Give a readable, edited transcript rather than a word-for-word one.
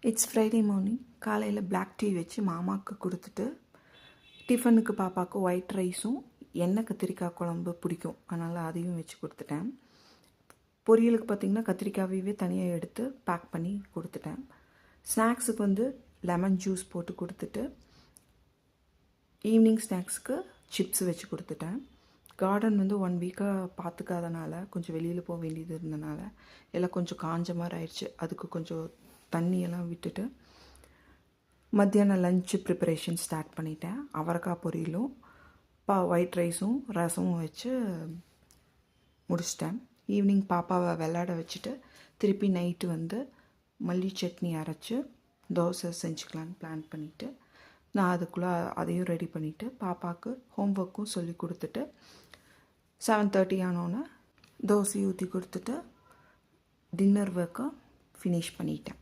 It's Friday morning. காலையில் black tea வச்சு மாமாவுக்கு கொடுத்துட்டு, டிஃபனுக்கு பாப்பாவுக்கு ஒயிட் ரைஸும் எண்ணெய் கத்திரிக்காய் குழம்பு பிடிக்கும், அதனால் அதையும் வச்சு கொடுத்துட்டேன். பொரியலுக்கு பார்த்திங்கன்னா கத்திரிக்காயவே தனியாக எடுத்து பேக் பண்ணி கொடுத்துட்டேன். ஸ்நாக்ஸுக்கு லெமன் ஜூஸ் போட்டு கொடுத்துட்டு, ஈவினிங் ஸ்நாக்ஸுக்கு சிப்ஸ் வச்சு கொடுத்துட்டேன். கார்டன் 1 வீக்காக பார்த்துக்காதனால கொஞ்சம் வெளியில் போக வேண்டியது இருந்தனால எல்லாம் கொஞ்சம் காஞ்ச மாதிரி ஆயிடுச்சு. அதுக்கு கொஞ்சம் தண்ணியெல்லாம் விட்டுட்டு மத்தியானம் லஞ்சு ப்ரிப்பரேஷன் ஸ்டார்ட் பண்ணிட்டேன். அவரைக்காய் பொரியலும் ஒயிட் ரைஸும் ரசமும் வச்சு முடிச்சிட்டேன். ஈவினிங் பாப்பாவை விளையாட வச்சுட்டு திருப்பி நைட்டு மல்லி சட்னி அரைச்சி தோசை செஞ்சுக்கலான்னு பிளான் பண்ணிவிட்டு நான் அதுக்குள்ளே அதையும் ரெடி பண்ணிவிட்டு பாப்பாவுக்கு ஹோம்ஒர்க்கும் சொல்லி கொடுத்துட்டு 7:30 ஆனோன்னே தோசை ஊற்றி கொடுத்துட்டு டின்னர் ஒர்க்கை ஃபினிஷ் பண்ணிட்டேன்.